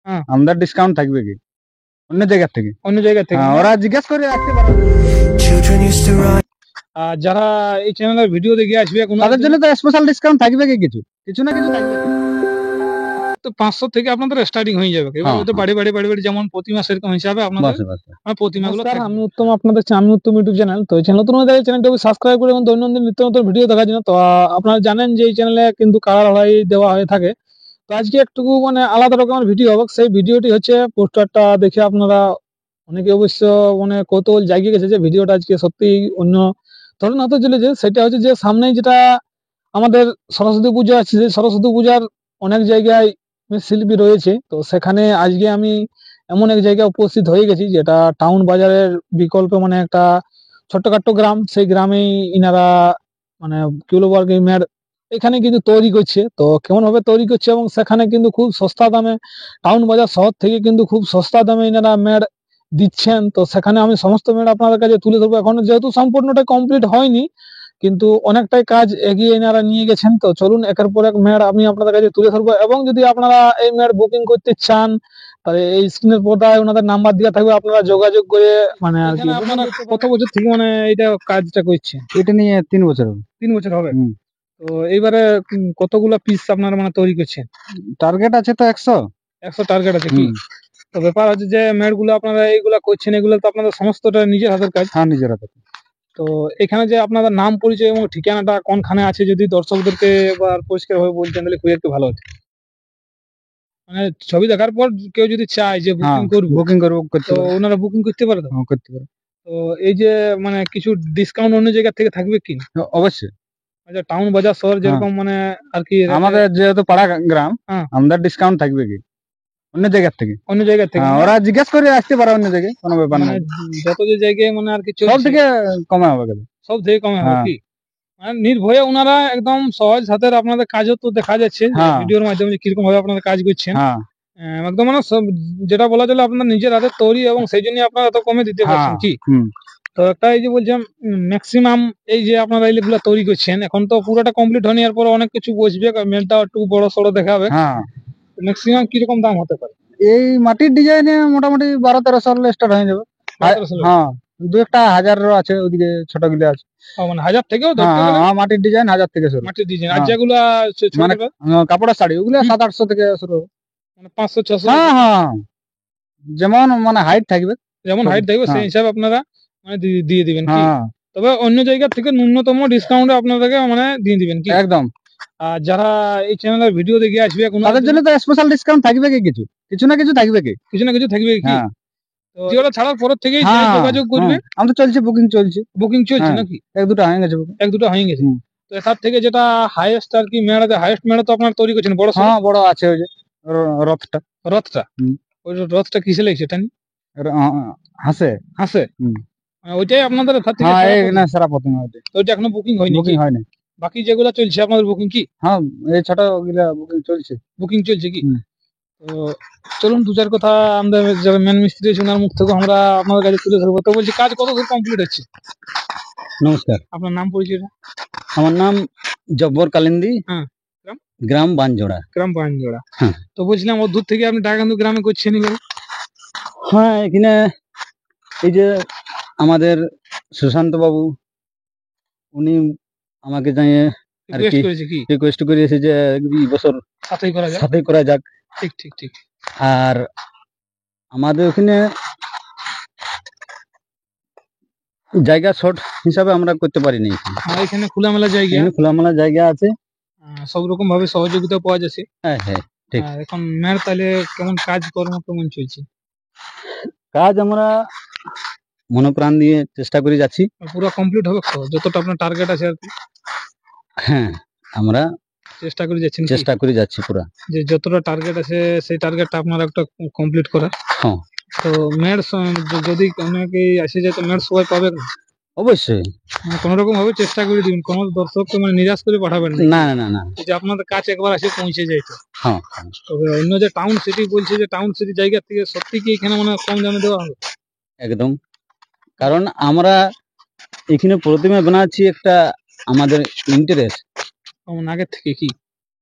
হ্যাঁ। আমাদের ডিসকাউন্ট থাকবে কি অন্য জায়গা থেকে? অন্য জায়গা থেকে হ্যাঁ, ওরা জিজ্ঞেস করে রাখতে পারে। আর যারা এই চ্যানেলের ভিডিও দেখে আসবে তাদের জন্য তো স্পেশাল ডিসকাউন্ট থাকবে কি কিছু না কিছু থাকবে। তো 500 থেকে আপনাদের স্টার্টিং হয়ে যাবে। এবার হয়তো বাড়ি যেমন প্রতিমা সেরকম হিসাবে আপনাদের প্রতিমাগুলো। আমি উত্তম, আপনাদের আমি উত্তম ইউটিউব চ্যানেল। তো এই চ্যানেল নতুন হয়ে চ্যানেলটাকে সাবস্ক্রাইব করে এবং দৈনন্দিন নিত্য নতুন ভিডিও দেখার জন্য। তো আপনারা জানেন যে এই চ্যানেলে কিন্তু কালার দেওয়া হয়ে থাকে। তো আজকে একটু মানে আলাদা রকমের ভিডিও হবে। সেই ভিডিওটি হচ্ছে পোস্টারটা দেখে আপনারা অনেকে অবশ্য মানে কৌতূহল জাগিয়ে গেছে যে ভিডিওটা আজকে সত্যি অন্য ধরনের হতে চলেছে। সেটা হচ্ছে যে সামনেই যেটা আমাদের সরস্বতী পূজা আছে, যে সরস্বতী পূজার অনেক জায়গায় শিল্পী রয়েছে। তো সেখানে আজকে আমি এমন এক জায়গায় উপস্থিত হয়ে গেছি যেটা টাউন বাজারের বিকল্পে মানে একটা ছোট্টখাট্ট গ্রাম। সেই গ্রামেই ইনারা মানে কি বলবো আর কি এখানে কিন্তু তৈরি করছে। তো কেমন ভাবে তৈরি করছে এবং সেখানে কিন্তু খুব সস্তা দামে, টাউন বাজার শহর থেকে কিন্তু খুব সস্তা দামে ইনারা মেড় দিচ্ছেন। তো সেখানে আমি সমস্ত মেড় আপনাদের কাছে তুলে ধরবো। এখন যেহেতু সম্পূর্ণটা কমপ্লিট হয়নি কিন্তু অনেকটাই কাজ এগিয়ে এনারা নিয়ে গেছেন। তো চলুন একের পর এক মেড় আমি আপনাদের কাছে তুলে ধরবো। এবং যদি আপনারা এই মেড় বুকিং করতে চান তাহলে এই স্ক্রিনের পর্দায় ওনাদের নাম্বার দেওয়া থাকবে, আপনারা যোগাযোগ করে মানে আর কি। আপনারা কত বছর থেকে মানে এটা কাজটা করছেন? এটা নিয়ে 3 বছর হবে। 3 বছর হবে। তো এইবারে কতগুলা পিস আপনারা মানে তৈরি করছেন? টার্গেট আছে তো 100 টার্গেট আছে কি? তো ব্যাপার হচ্ছে যে মেড় গুলো আপনারা এইগুলা করছেন, এগুলো তো আপনাদের সমস্তটা নিজের হাতের কাজ? হ্যাঁ, নিজের হাতের। তো এখানে যে আপনাদের নাম পরিচয় এবং ঠিকানাটা কোনখানে আছে যদি দর্শকদেরকে এবার পরিষ্কার ভাবে বলতেন তাহলে খুব একটু ভালো হতো। মানে ছবি দেখার পর কেউ যদি চায় যে বুকিং করবো তো ওনারা বুকিং করতে পারে? তো করতে পারে। তো এই যে মানে কিছু ডিসকাউন্ট অন্য জায়গা থেকে থাকবে কি? অবশ্যই। আচ্ছা, টাউন বাজার শহর যেরকম মানে আর কি আমাদের যেহেতু পাড়া গ্রাম, আমাদের ডিসকাউন্ট থাকবে কি অন্য জায়গা থেকে? ওরা জিজ্ঞেস করে আসতে পারে অন্য জায়গায়, কোনো ব্যাপার না। যত যে জায়গায় মানে আর কি সব থেকে কমে হবে, সব থেকে কমে হবে কি? মানে নির্ভয়ে ওনারা একদম সহজ হাতের আপনাদের কাজও তো দেখা যাচ্ছে ভিডিওর মাধ্যমে কিরকম ভাবে আপনারা কাজ করছেন। একদম মানে যেটা বলা চলে আপনার নিজের হাতে তৈরি এবং সেই জন্য আপনারা এত কমে দিতে পারছেন কি? তো একটা এই যে বলছেন ম্যাক্সিমাম এই যে আপনারা এইগুলো তৈরি করছেন এখন তো পুরোটা কমপ্লিট হয়নি, এরপর অনেক কিছু বসবে, মেলটা একটু বড় সড়ো দেখাবে। ম্যাক্সিমাম কিরকম দাম হতে পারে? এই মাটির ডিজাইনে মোটামুটি 1200-1300 স্টার্ট হয়ে যাবে। হ্যাঁ, দু একটা হাজারের আছে, ওদিকে ছোট গুলো আছে। মানে 1000 থেকেও মাটির ডিজাইন 1000 থেকে শুরু। মাটির ডিজাইন আর যেগুলো মানে কাপড়ের শাড়ি ওগুলো 700-800 থেকে শুরু, মানে 500-600। হ্যাঁ, যেমন মানে হাইট থাকবে, সেই হিসাবে আপনারা মানে দিয়ে দিবেন কি? তবে অন্য জায়গা থেকে ন্যূনতম ডিসকাউন্টে আপনাদেরকে মানে দিয়ে দিবেন কি? একদম। আর যারা এই চ্যানেলের ভিডিও দেখে আসবে তাদের জন্য তো স্পেশাল ডিসকাউন্ট থাকবে কি কিছু না কিছু থাকবে কি? তো ভিডিওটা ছাড়ার পর থেকেই যোগাযোগ করবে। আমাদের চলছে বুকিং চলছে নাকি? এক দুটো হয়ে গেছে। তো তার থেকে যেটা হাইয়েস্ট আর কি মেড়াতে হাইয়েস্ট মেড়া তো আপনারা তৈরি করছেন বড়? হ্যাঁ, বড় আছে ওই যে রথটা। ওই রথটা কিসে লাগছে? এটা হাসে ওইটাই আপনাদের সারা প্রথমে ওইটা এখনো বুকিং হয়নি। বাকি যেগুলো চলছে আপনাদের বুকিং কি? হ্যাঁ, এই ছোট গুলা বুকিং চলছে কি? তো চলুন দু চার কথা আমাদের যারা মেন মিস্ত্রি আছে ওনার মুখ থেকে আমরা আপনাদের কাছে তুলে ধরবো। তো বলছি কাজ কত দূর কমপ্লিট হচ্ছে? নমস্কার, আপনার নাম পরিচয়টা? আমার নাম জব্বর কালিন্দি, গ্রাম বানজোড়া। তো বলছিলাম ও দূর থেকে আপনি ডাকান্দু গ্রামে করছেন এবার? হ্যাঁ, এখানে এই যে আমাদের সুশান্ত বাবু উনি আমাকে জানিয়ে আর কি রিকোয়েস্ট করেছে যে এই বছর সাথে করা যাক। ঠিক। আর আমাদের ওখানে জায়গা শর্ট হিসাবে আমরা করতে পারিনি। এখানে খোলামেলা জায়গা আছে, সব রকম ভাবে সহযোগিতা পাওয়া যাচ্ছে। হ্যাঁ, ঠিক। এখন মেয়ের তাহলে কেমন কাজকর্ম কেমন চলছে? কাজ আমরা মনোপ্রাণ দিয়ে চেষ্টা করে যাচ্ছি। পুরো কমপ্লিট হবে তো যতটা আপনার টার্গেট আছে আর কি? হ্যাঁ, আমরা চেষ্টা করে যাচ্ছি পুরো, যে যতটা টার্গেট আছে সেই টার্গেটটা আপনারা একটা কমপ্লিট করার। হ্যাঁ। তো মেয়ের যদি অনেকে আসে যায় তো মেয়ের সবাই পাবে না? অবশ্যই। কোনো রকম ভাবে চেষ্টা করে দিবেন, কোনো দর্শককে মানে নিরাশ করে পাঠাবেন না। যে আপনাদের কাছে একবার আসে পৌঁছে যায়। তো হ্যাঁ, তবে অন্য যে টাউন সিটি বলছে যে টাউন সিটি জায়গা থেকে সত্যি কি এখানে মানে কম দামে দেওয়া হবে? একদম, কারণ আমরা এখানে প্রতিমা বানাচ্ছি একটা আমাদের ইন্টারেস্ট। আগের থেকে কি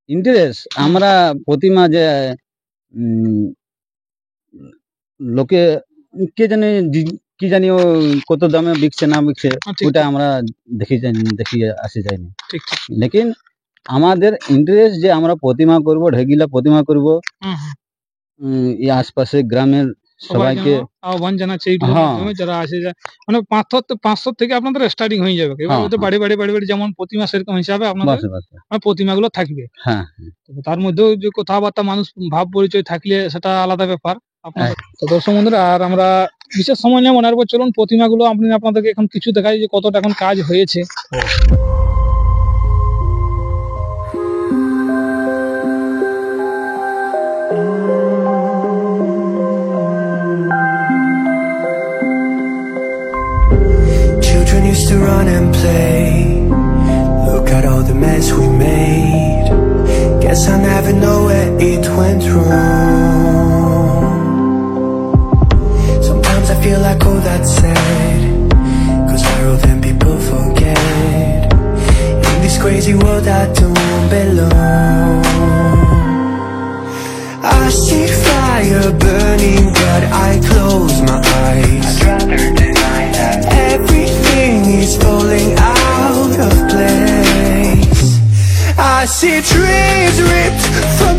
ইন্টারেস্ট? আমরা প্রতিমা যে লোকে কে জানে কি জানি ও কত দামে বিকছে না বিকছে, ওটা আমরা দেখি আসে যায়নি। লেকিন আমাদের ইন্টারেস্ট যে আমরা প্রতিমা করব, ঢেগিলা প্রতিমা করব, এই আশপাশে গ্রামের সবাইকে আহ্বান জানাচ্ছি যারা আসে যায়, মানে 500 থেকে আপনাদের স্টার্টিং হয়ে যাবে। এবার বাড়ি বাড়ি বাড়ি বাড়ি যেমন প্রতিমা সেরকম হিসাবে আপনাদের প্রতিমাগুলো থাকবে। হ্যাঁ, তার মধ্যেও যে কথাবার্তা মানুষ ভাব পরিচয় থাকলে সেটা আলাদা ব্যাপার আপনাদের। তো দর্শক বন্ধুরা, আর আমরা বিশেষ সময় নিয়ে মনে রাখবো, চলুন প্রতিমাগুলো আপনাদেরকে এখন কিছু দেখাই যে কতটা এখন কাজ হয়েছে। Used to run and play, look at all the mess we made. Guess I never know where it went wrong. Sometimes I feel like all that's sad, cause we're all them people forget. In this crazy world I don't belong. I see fire burning but I close my eyes. I'd rather deny that everything is falling out of place. I see trees ripped from